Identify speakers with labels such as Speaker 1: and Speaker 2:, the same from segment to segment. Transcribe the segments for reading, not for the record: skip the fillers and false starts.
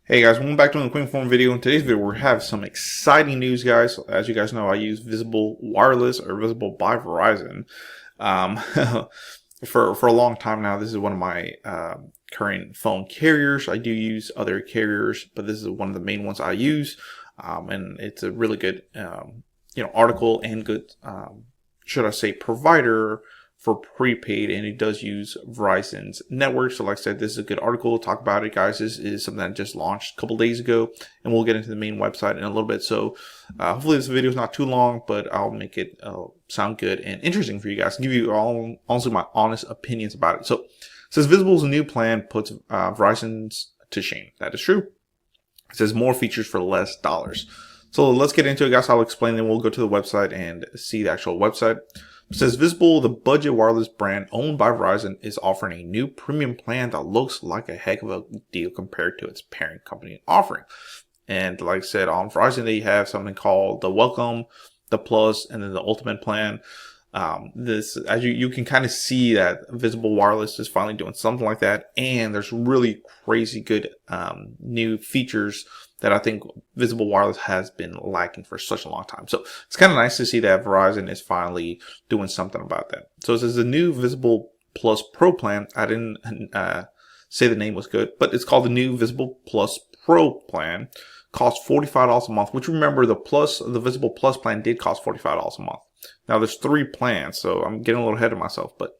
Speaker 1: Hey guys, welcome back to the quick form video. In today's video, we have some exciting news, guys. As you guys know, I use Visible Wireless or Visible by Verizon um, for a long time now. This is one of my current phone carriers. I do use other carriers, but this is one of the main ones I use, and it's a really good article and good should I say provider for prepaid, and it does use Verizon's network. So like I said, this is a good article to talk about it, guys. This is something that just launched a couple days ago, and we'll get into the main website in a little bit. So hopefully this video is not too long, but I'll make it sound good and interesting for you guys, give you all also my honest opinions about it. So it says Visible's new plan puts Verizon's to shame. That is true. It says more features for less dollars. So let's get into it, guys. I'll explain, then we'll go to the website and see the actual website. It says Visible, the budget wireless brand owned by Verizon, is offering a new premium plan that looks like a heck of a deal compared to its parent company offering. And like I said, on Verizon, they have something called the Welcome, the Plus, and then the Ultimate plan. This, as you can kind of see that Visible Wireless is finally doing something like that, and there's really crazy good new features that I think Visible Wireless has been lacking for such a long time. So it's kind of nice to see that Verizon is finally doing something about that. So it says the new Visible Plus Pro plan. I didn't say the name was good, but it's called the new Visible Plus Pro plan. Costs $45 a month, which remember the Visible Plus plan did cost $45 a month. Now there's 3 plans, so I'm getting a little ahead of myself, but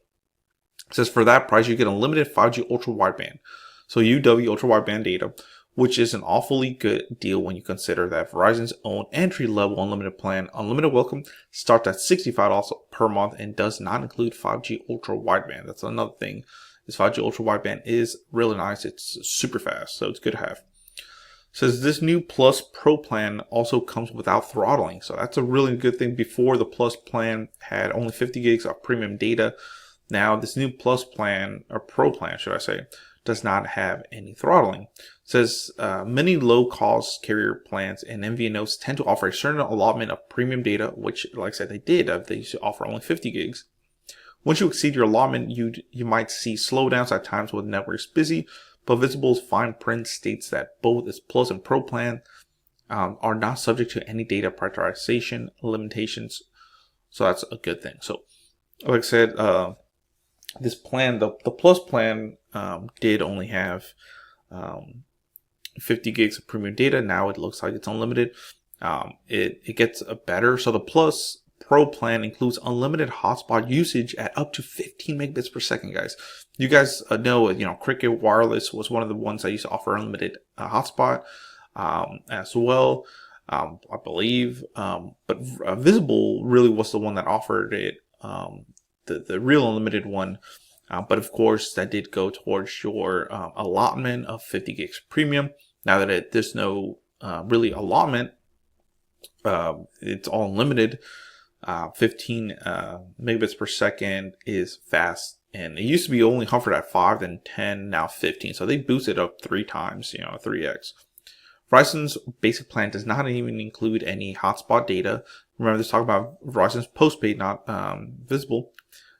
Speaker 1: it says for that price, you get unlimited 5G ultra wideband. So UW ultra wideband data, which is an awfully good deal when you consider that Verizon's own entry-level unlimited plan, Unlimited Welcome, starts at $65 per month and does not include 5G ultra wideband. That's another thing. This 5G ultra wideband is really nice. It's super fast, so it's good to have. It says this new Plus Pro plan also comes without throttling, so that's a really good thing. Before, the Plus plan had only 50 gigs of premium data. Now this new Plus plan, or Pro plan should I say, does not have any throttling. It says many low-cost carrier plans and MVNOs tend to offer a certain allotment of premium data, which, like I said, they did. They used to offer only 50 gigs. Once you exceed your allotment, you might see slowdowns at times when the network is busy, but Visible's fine print states that both its Plus and Pro plan are not subject to any data prioritization limitations. So that's a good thing. So, like I said, this plan, the Plus plan, did only have 50 gigs of premium data. Now it looks like it's unlimited. It gets better. So the Plus Pro plan includes unlimited hotspot usage at up to 15 megabits per second, guys. You guys know, Cricket Wireless was one of the ones that used to offer unlimited hotspot as well, I believe. But Visible really was the one that offered it, the real unlimited one. But of course, that did go towards your allotment of 50 gigs premium. Now that there's no really allotment, it's all unlimited. 15 megabits per second is fast, and it used to be only hovered at 5, then 10, now 15. So they boosted up 3 times, 3x. Verizon's basic plan does not even include any hotspot data. Remember, this talking about Verizon's postpaid, not Visible.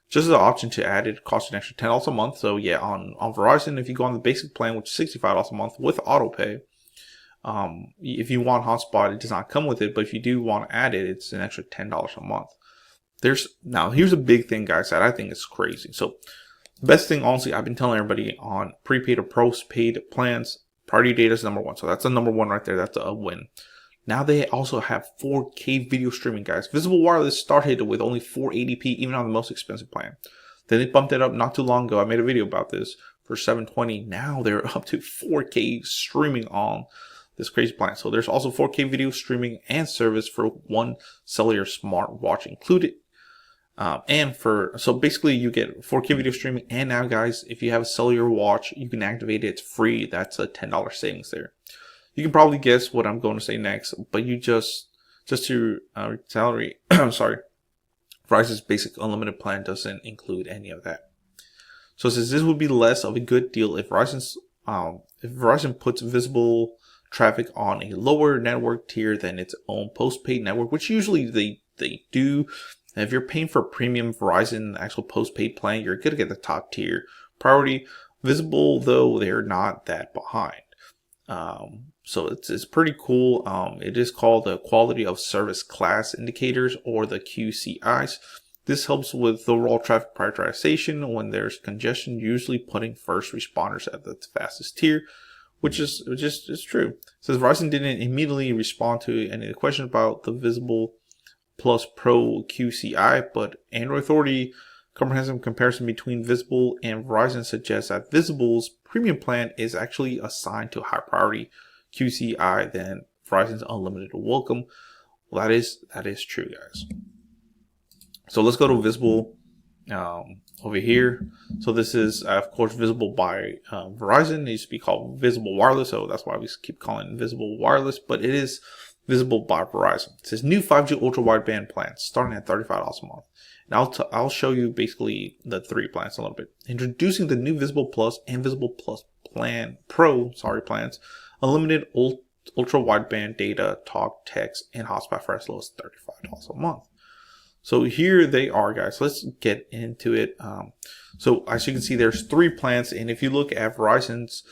Speaker 1: Just as an option to add, it costs an extra $10 a month. So yeah, on Verizon, if you go on the basic plan, which is $65 a month with auto pay, if you want hotspot, it does not come with it. But if you do want to add it, it's an extra $10 a month. Now here's a big thing, guys, that I think is crazy. So the best thing, honestly, I've been telling everybody on prepaid or postpaid plans, priority data is number 1. So that's the number 1 right there. That's a win. Now they also have 4K video streaming, guys. Visible Wireless started with only 480p, even on the most expensive plan. Then they bumped it up not too long ago. I made a video about this for 720. Now they're up to 4K streaming on this crazy plan. So there's also 4K video streaming and service for one cellular smartwatch included. So basically you get 4K video streaming, and now, guys, if you have a cellular watch, you can activate it. It's free. That's a $10 savings there. You can probably guess what I'm going to say next, but you just to salary, I'm sorry, Verizon's basic unlimited plan doesn't include any of that. So it says this would be less of a good deal if Verizon puts Visible traffic on a lower network tier than its own postpaid network, which usually they do. And if you're paying for a premium Verizon actual postpaid plan, you're going to get the top tier priority. Visible, though, they're not that behind. So it's pretty cool. It is called the Quality of Service Class Indicators, or the QCIs. This helps with overall traffic prioritization when there's congestion, usually putting first responders at the fastest tier, which is true. It says Verizon didn't immediately respond to any of the questions about the Visible Plus Pro QCI, but Android Authority comprehensive comparison between Visible and Verizon suggests that Visible's premium plan is actually assigned to high priority QCI than Verizon's unlimited welcome. Well, that is true, guys. So let's go to Visible over here. So this is, of course, Visible by Verizon. It used to be called Visible Wireless, so that's why we keep calling it Visible Wireless, but it is Visible by Verizon. It says new 5G ultra wideband plans starting at $35 a month. And I'll show you basically the three plans a little bit. Introducing the new Visible Plus and Visible Plus plans. Unlimited ultra wideband data, talk, text, and hotspot for as low as $35 a month. So here they are, guys. Let's get into it. So as you can see, there's three plans, and if you look at Verizon's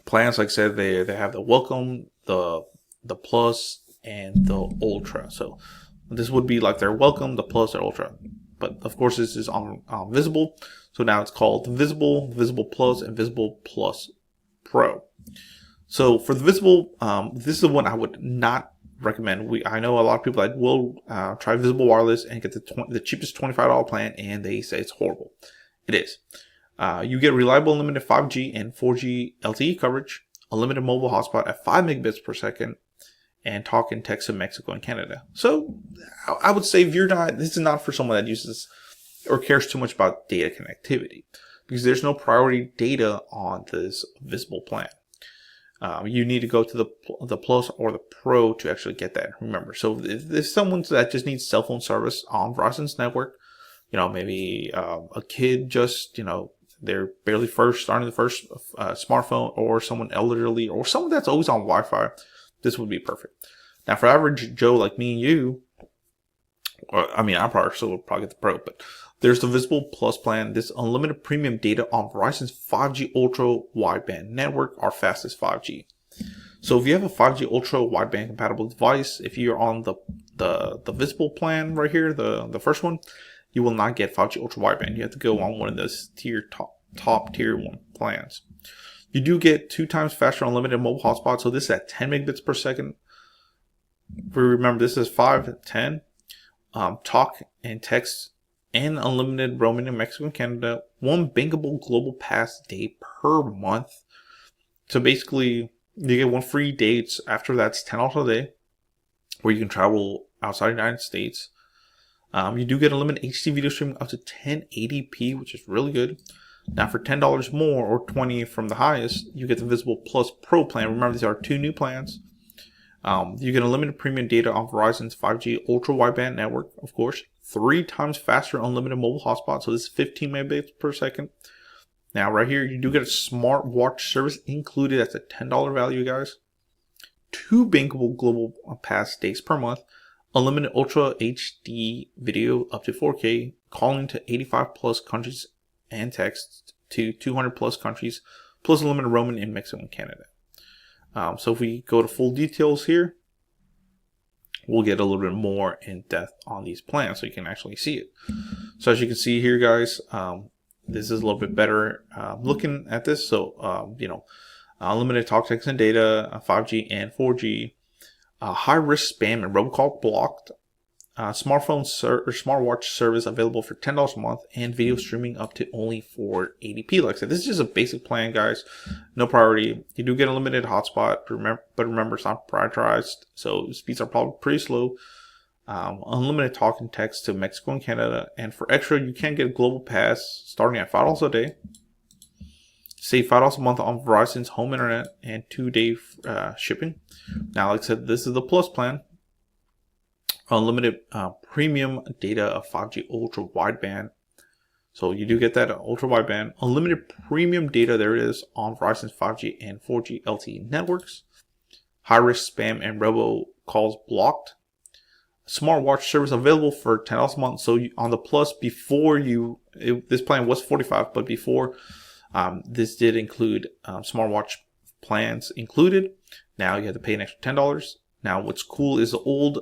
Speaker 1: plans, like I said, they have the welcome, the plus, and the ultra. So this would be like their welcome, the plus, their ultra. But of course, this is on Visible. So now it's called Visible, Visible Plus, and Visible Plus Pro. So for the Visible, this is the one I would not recommend. I know a lot of people that will try Visible Wireless and get the cheapest $25 plan, and they say it's horrible. It is. You get reliable unlimited 5G and 4G LTE coverage, unlimited mobile hotspot at 5 megabits per second, and talk and text to Mexico and Canada. So I would say this is not for someone that uses or cares too much about data connectivity, because there's no priority data on this Visible plan. You need to go to the Plus or the Pro to actually get that. Remember, so if there's someone that just needs cell phone service on Verizon's network, maybe a kid just, they're barely starting the first smartphone, or someone elderly, or someone that's always on Wi-Fi, this would be perfect. Now, for average Joe like me and you, I probably get the Pro, but there's the Visible Plus plan. This unlimited premium data on Verizon's 5G ultra wideband network, our fastest 5G. So if you have a 5G ultra wideband compatible device, if you're on the Visible plan right here, the first one, you will not get 5G ultra wideband. You have to go on one of those top tier 1 plans. You do get 2 times faster unlimited mobile hotspot. So this is at 10 megabits per second. Remember, this is 5, 10. Talk and text and unlimited roaming in Mexico and Canada. 1 bankable global pass day per month. So basically, you get 1 free day. After that's $10 a day, where you can travel outside the United States. You do get unlimited HD video streaming up to 1080p, which is really good. Now for $10 more, or $20 from the highest, you get the Visible Plus Pro plan. Remember, these are 2 new plans. You get unlimited premium data on Verizon's 5G ultra wideband network, of course. 3 times faster unlimited mobile hotspot. So this is 15 megabits per second. Now right here, you do get a smartwatch service included. That's a $10 value, guys. 2 bankable global pass days per month. Unlimited Ultra HD video up to 4K, calling to 85 plus countries and text to 200 plus countries, plus unlimited roaming in Mexico and Canada. So if we go to full details here, we'll get a little bit more in depth on these plans so you can actually see it. So as you can see here, guys, this is a little bit better looking at this. So, unlimited talk, text, and data, 5G and 4G. High risk spam and robocall blocked. Smartwatch service available for $10 a month, and video streaming up to only 480p. Like I said, this is just a basic plan, guys. No priority. You do get a limited hotspot, but remember, it's not prioritized, so speeds are probably pretty slow. Unlimited talk and text to Mexico and Canada, and for extra, you can get a global pass starting at $5 a day. Save $5 a month on Verizon's home internet and 2-day shipping. Now, like I said, this is the Plus plan. Unlimited premium data of 5G ultra wideband. So you do get that ultra wideband. Unlimited premium data, there it is, on Verizon's 5G and 4G LTE networks. High risk spam and robocalls blocked. Smartwatch service available for $10 a month. So on the Plus, this plan was $45, but before, this did include smartwatch plans included. Now you have to pay an extra $10. Now what's cool is the old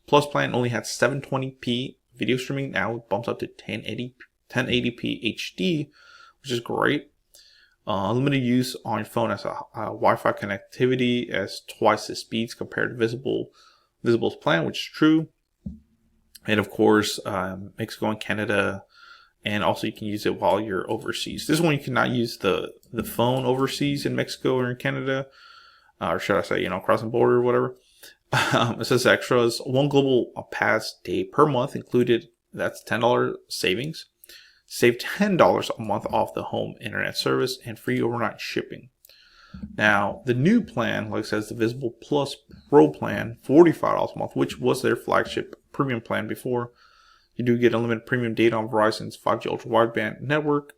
Speaker 1: Plus plan only had 720p video streaming. Now it bumps up to 1080p HD, which is great. Unlimited use on your phone as a Wi-Fi connectivity as twice the speeds compared to Visible's plan, which is true. And of course, Mexico and Canada, and also you can use it while you're overseas. This one you cannot use the phone overseas in Mexico or in Canada, or should I say, crossing the border or whatever. It says extras, 1 global pass day per month included. That's $10 savings. Save $10 a month off the home internet service and free overnight shipping. Now, the new plan, like I said, is the Visible Plus Pro plan, $45 a month, which was their flagship premium plan before. You do get unlimited premium data on Verizon's 5G ultra wideband network.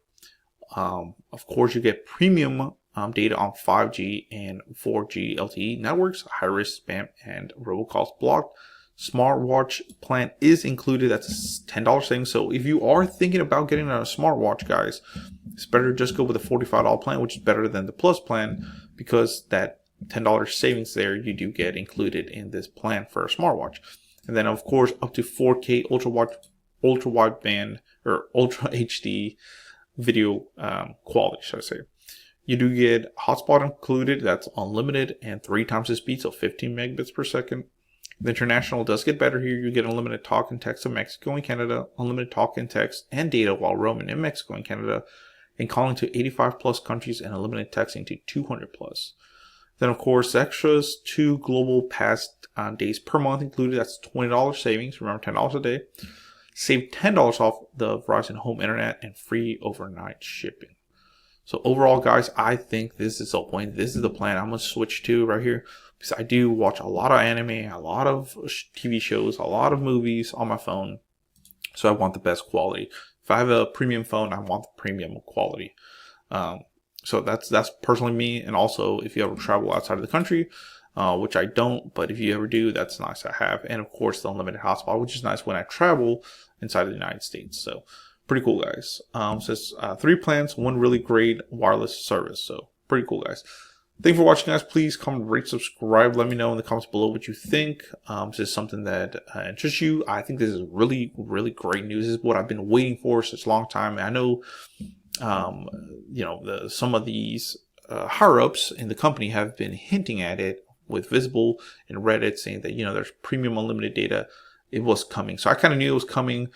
Speaker 1: Of course, you get premium data on 5G and 4G LTE networks, high risk spam and robocalls blocked. Smartwatch plan is included. That's $10 savings. So if you are thinking about getting a smartwatch, guys, it's better to just go with the $45 plan, which is better than the Plus plan, because that $10 savings there you do get included in this plan for a smartwatch. And then of course up to 4K ultra wideband or ultra HD video quality, should I say. You do get hotspot included. That's unlimited and 3 times the speed, so 15 megabits per second. The international does get better here. You get unlimited talk and text in Mexico and Canada, unlimited talk and text and data while roaming in Mexico and Canada, and calling to 85 plus countries, and unlimited texting to 200 plus. Then of course extras, 2 global pass days per month included. That's $20 savings. Remember, $10 a day. Save $10 off the Verizon home internet and free overnight shipping. So overall, guys, I think this is a win. This is the plan I'm going to switch to right here, because I do watch a lot of anime, a lot of TV shows, a lot of movies on my phone. So I want the best quality. If I have a premium phone, I want the premium quality. So that's personally me. And also, if you ever travel outside of the country, which I don't, but if you ever do, that's nice to have. And of course, the unlimited hotspot, which is nice when I travel inside of the United States. So pretty cool, guys. Says 3 plans, 1 really great wireless service. So pretty cool, guys. Thank you for watching, guys. Please comment, rate, subscribe. Let me know in the comments below what you think. Is this something that interests you? I think this is really, really great news. This is what I've been waiting for such a long time. And I know, some of these higher ups in the company have been hinting at it with Visible and Reddit, saying that there's premium unlimited data. It was coming, so I kind of knew it was coming,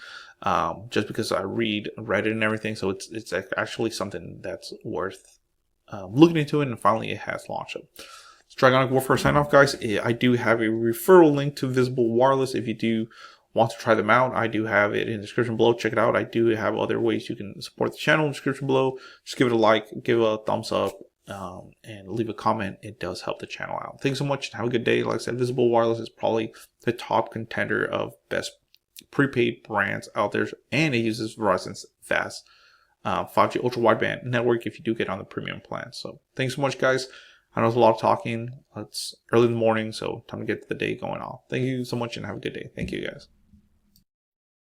Speaker 1: just because I read Reddit and everything. So it's actually something that's worth looking into it, and finally it has launched. It's Dragonicwarfare sign off, guys. I do have a referral link to Visible Wireless if you do want to try them out. I do have it in the description below. Check it out. I do have other ways you can support the channel in the description below. Just give it a like, give a thumbs up, and leave a comment. It does help the channel out. Thanks so much and have a good day. Like I said, Visible Wireless is probably the top contender of best prepaid brands out there, and it uses Verizon's fast 5G ultra wideband network if you do get on the premium plan. So thanks so much, guys. I know it's a lot of talking. It's early in the morning, so time to get the day going on. Thank you so much and have a good day. Thank you, guys.